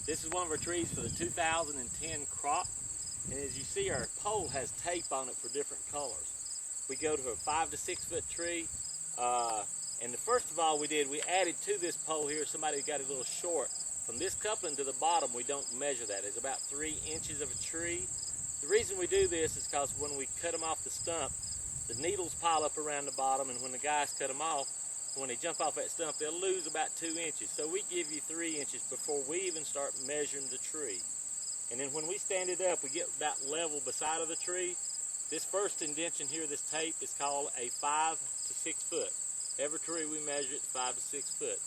This is one of our trees for the 2010 crop. And as you see, our pole has tape on it for different colors. We go to a 5 to 6 foot tree. And the first of all we did, we added to this pole here, somebody got a little short. From this coupling to the bottom, we don't measure that. It's about 3 inches of a tree. The reason we do this is because when we cut them off the stump, the needles pile up around the bottom, and when the guys cut them off, when they jump off that stump, they'll lose about 2 inches. So we give you 3 inches before we even start measuring the tree. And then when we stand it up, we get about level beside of the tree. This first indentation here, this tape, is called a 5 to 6 foot. Every tree we measure it 5 to 6 foot.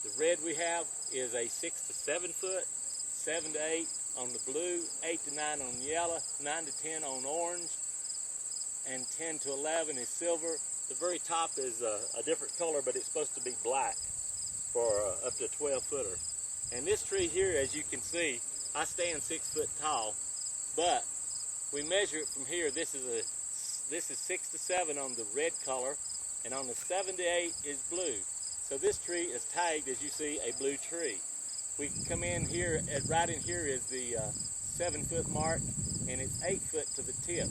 The red we have is a 6 to 7 foot, 7 to 8 on the blue, 8 to 9 on yellow, 9 to 10 on orange, and 10 to 11 is silver. The very top is a different color, but it's supposed to be black for up to a 12 footer. And this tree here, as you can see, I stand 6 foot tall, but we measure it from here. This is 6 to 7 on the red color, and on the 7 to 8 is blue. So this tree is tagged, as you see, a blue tree. We come in here, right in here is the 7 foot mark, and it's 8 foot to the tip.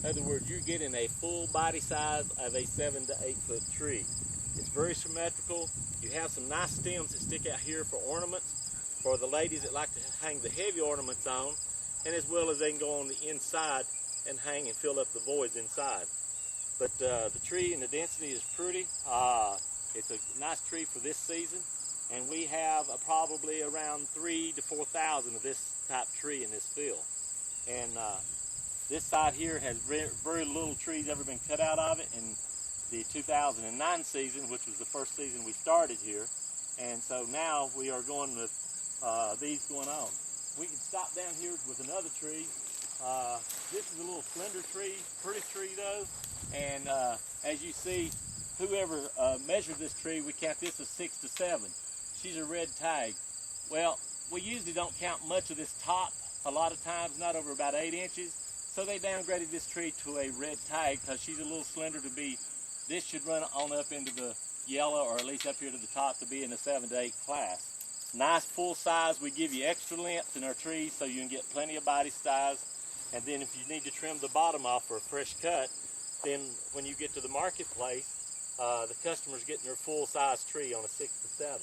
In other words, you're getting a full body size of a 7 to 8 foot tree. It's very symmetrical. You have some nice stems that stick out here for ornaments, for the ladies that like to hang the heavy ornaments on, and as well as they can go on the inside and hang and fill up the voids inside. But the tree and the density is pretty. It's a nice tree for this season, and we have probably around 3,000 to 4,000 of this type tree in this field. And this side here has very little trees ever been cut out of it in the 2009 season, which was the first season we started here. And so now we are going with these going on. We can stop down here with another tree. This is a little slender tree, pretty tree though. And as you see, whoever measured this tree, we count this as 6 to 7. She's a red tag. Well, we usually don't count much of this top, a lot of times, not over about 8 inches. So they downgraded this tree to a red tag because she's a little slender to be, this should run on up into the yellow, or at least up here to the top, to be in the 7 to 8 class. Nice full size. We give you extra length in our trees so you can get plenty of body size. And then if you need to trim the bottom off for a fresh cut, then when you get to the marketplace, the customer's getting their full size tree on a 6 to 7.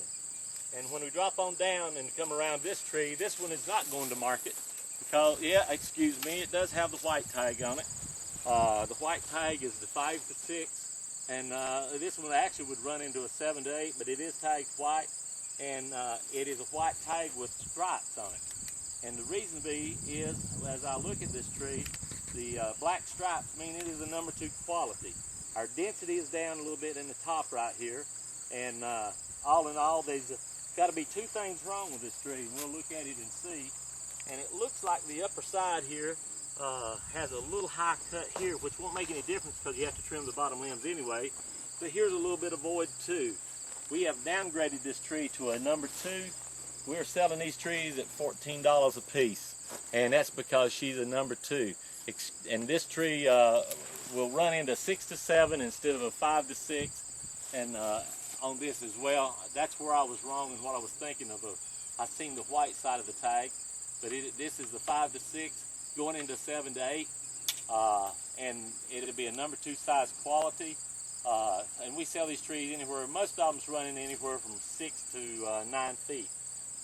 And when we drop on down and come around this tree, this one is not going to market because, yeah, excuse me, it does have the white tag on it. The white tag is the 5 to 6, and this one actually would run into a 7 to 8, but it is tagged white, and it is a white tag with stripes on it. And the reason be is, as I look at this tree, the black stripes mean it is a number 2 quality. Our density is down a little bit in the top right here, and all in all, there's got to be 2 things wrong with this tree. We'll look at it and see. And it looks like the upper side here has a little high cut here, which won't make any difference because you have to trim the bottom limbs anyway. But here's a little bit of void too. We have downgraded this tree to a number 2. We're selling these trees at $14 a piece, and that's because she's a number 2. And this tree will run into 6 to 7 instead of a 5 to 6. And on this as well, that's where I was wrong in what I was thinking of. I seen the white side of the tag, but this is the 5 to 6 going into 7 to 8, and it'll be a number 2 size quality. And we sell these trees anywhere. Most of them's running anywhere from 6 to 9 feet,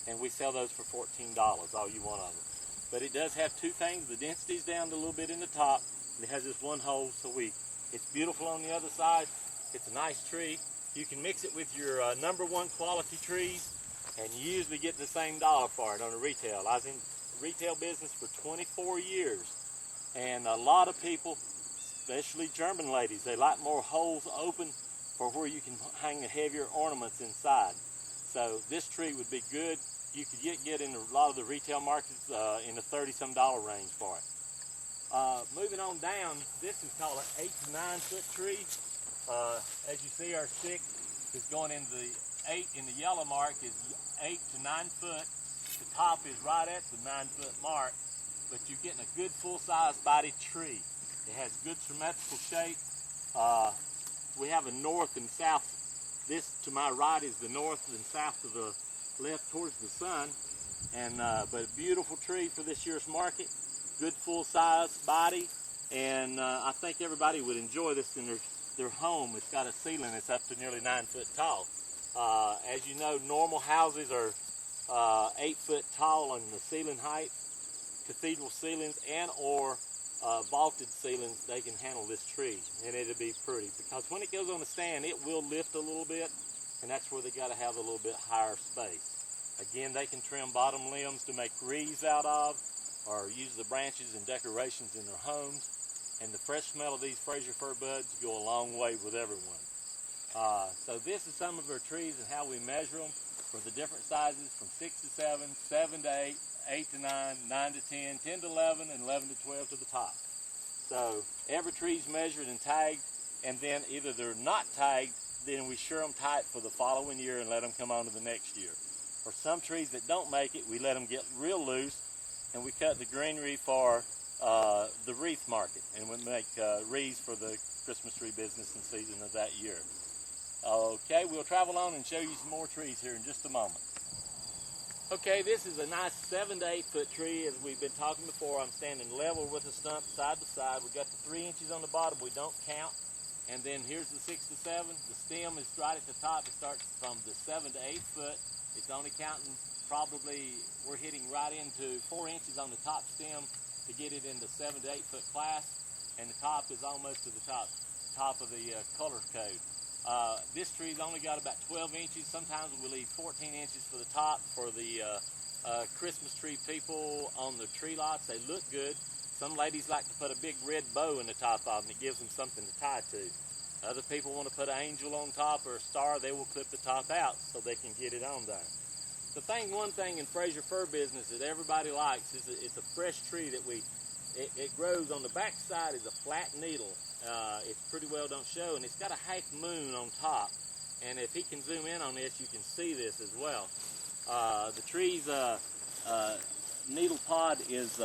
and we sell those for $14, all you want of them. But it does have 2 things. The density's down a little bit in the top, and it has this one hole, so it's beautiful on the other side. It's a nice tree. You can mix it with your number 1 quality trees, and you usually get the same dollar for it on the retail. I was in retail business for 24 years, and a lot of people, especially German ladies, they like more holes open for where you can hang the heavier ornaments inside. So this tree would be good. You could get in a lot of the retail markets in the $30-some range for it. Moving on down, this is called an 8 to 9 foot tree. As you see, our 6 is going into the 8 in the yellow mark is 8 to 9 foot. The top is right at the 9 foot mark, but you're getting a good full-size body tree. It has good symmetrical shape. We have a north and south. This to my right is the north and south of the left towards the sun. and but a beautiful tree for this year's market. Good full size body, and I think everybody would enjoy this in their home. It's got a ceiling that's up to nearly 9 foot tall. As you know, normal houses are 8 foot tall on the ceiling height. Cathedral ceilings and or vaulted ceilings, they can handle this tree, and it'll be pretty, because when it goes on the stand, it will lift a little bit, and that's where they got to have a little bit higher space. Again, they can trim bottom limbs to make wreaths out of, or use the branches and decorations in their homes. And the fresh smell of these Fraser fir buds go a long way with everyone. So this is some of our trees and how we measure them for the different sizes, from 6 to 7, 7 to 8, 8 to 9, 9 to 10, 10 to 11, and 11 to 12 to the top. So every tree's measured and tagged, and then either they're not tagged, then we sure them tight for the following year and let them come on to the next year. For some trees that don't make it, we let them get real loose, and we cut the greenery for the wreath market, and we make wreaths for the Christmas tree business and season of that year. Okay, we'll travel on and show you some more trees here in just a moment. Okay, this is a nice 7 to 8 foot tree. As we've been talking before, I'm standing level with the stump side to side. We've got the 3 inches on the bottom we don't count. And then here's the 6 to 7. The stem is right at the top. It starts from the 7 to 8 foot. It's only counting, probably we're hitting right into 4 inches on the top stem to get it in the 7 to 8 foot class. And the top is almost to the top of the color code. This tree's only got about 12 inches. Sometimes we leave 14 inches for the top for the Christmas tree people on the tree lots. They look good. Some ladies like to put a big red bow in the top of them. It gives them something to tie to. Other people want to put an angel on top or a star. They will clip the top out so they can get it on there. One thing in Fraser fir business that everybody likes is it's a fresh tree that it grows on the back side is a flat needle. It pretty well don't show, and it's got a half moon on top. And if he can zoom in on this, you can see this as well. The tree's needle pod is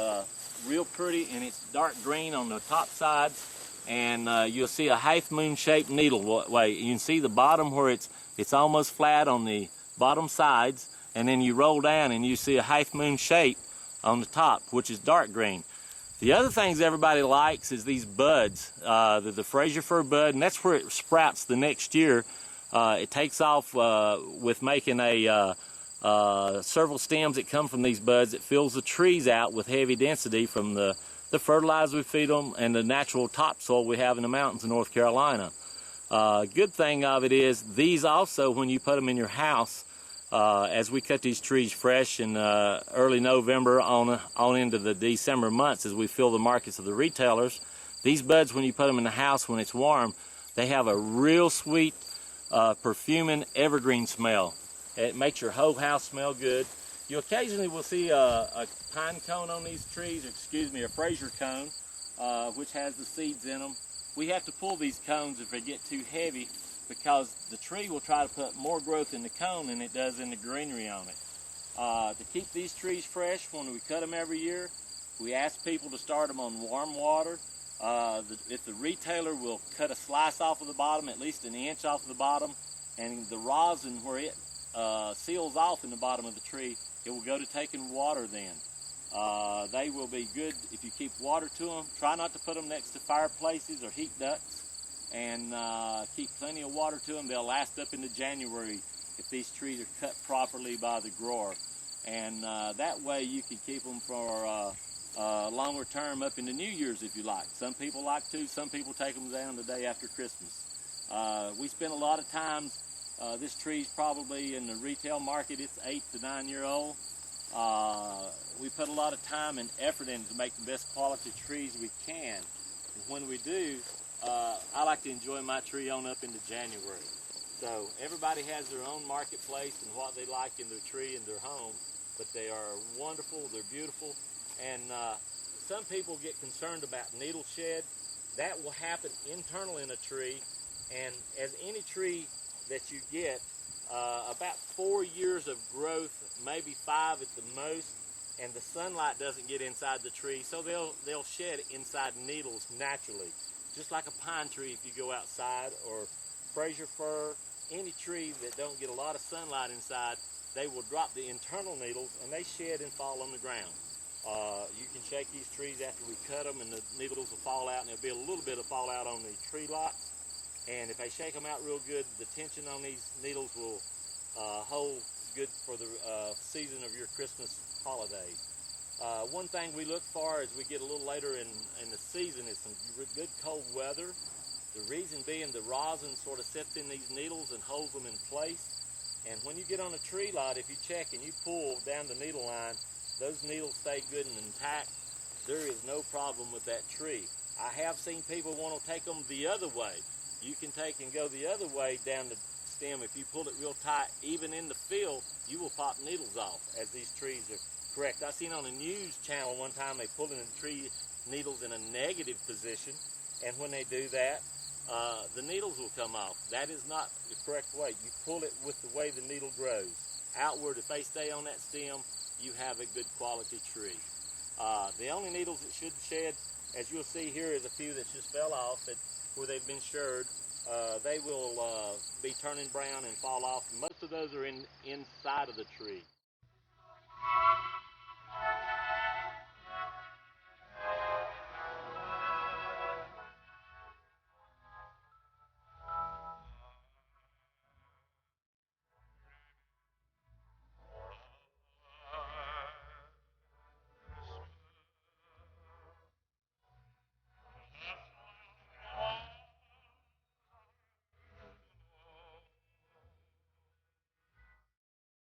real pretty, and it's dark green on the top sides. And you'll see a half moon shaped needle. You can see the bottom where it's almost flat on the bottom sides, and then you roll down and you see a half moon shape on the top, which is dark green. The other things everybody likes is these buds, the Fraser fir bud, and that's where it sprouts the next year. It takes off with making several stems that come from these buds. It fills the trees out with heavy density from the fertilizer we feed them and the natural topsoil we have in the mountains of North Carolina. Good thing of it is these also, when you put them in your house, as we cut these trees fresh in early November on into the December months, as we fill the markets of the retailers, these buds, when you put them in the house when it's warm, they have a real sweet perfuming evergreen smell. It makes your whole house smell good. You occasionally will see a pine cone on these trees, or excuse me, a Fraser cone, which has the seeds in them. We have to pull these cones if they get too heavy, because the tree will try to put more growth in the cone than it does in the greenery on it. To keep these trees fresh, when we cut them every year, we ask people to start them on warm water. If the retailer will cut a slice off of the bottom, at least an inch off of the bottom, and the rosin where it seals off in the bottom of the tree, it will go to taking water then. They will be good if you keep water to them. Try not to put them next to fireplaces or heat ducts, and keep plenty of water to them. They'll last up into January if these trees are cut properly by the grower. And that way you can keep them for longer term up into New Year's if you like. Some people like to, some people take them down the day after Christmas. We spend a lot of time, this tree's probably in the retail market, it's 8 to 9 year old. We put a lot of time and effort in to make the best quality trees we can. And when we do, I like to enjoy my tree on up into January. So everybody has their own marketplace and what they like in their tree and their home, but they are wonderful, they're beautiful. And some people get concerned about needle shed. That will happen internal in a tree, and as any tree that you get, about 4 years of growth, maybe 5 at the most, and the sunlight doesn't get inside the tree, so they'll shed inside needles naturally, just like a pine tree if you go outside, or Fraser fir. Any tree that don't get a lot of sunlight inside, they will drop the internal needles and they shed and fall on the ground. You can shake these trees after we cut them and the needles will fall out, and there'll be a little bit of fallout on the tree lots. And if they shake them out real good, the tension on these needles will hold good for the season of your Christmas holidays. One thing we look for as we get a little later in the season is some good cold weather. The reason being the rosin sort of sets in these needles and holds them in place. And when you get on a tree lot, if you check and you pull down the needle line, those needles stay good and intact. There is no problem with that tree. I have seen people want to take them the other way. You can take and go the other way down the stem. If you pull it real tight, even in the field, you will pop needles off as these trees are correct. I seen on a news channel one time they pulled in the tree needles in a negative position, and when they do that, the needles will come off. That is not the correct way. You pull it with the way the needle grows. Outward, if they stay on that stem, you have a good quality tree. The only needles that should shed, as you'll see here, is a few that just fell off where they've been shirred. They will be turning brown and fall off. Most of those are inside of the tree.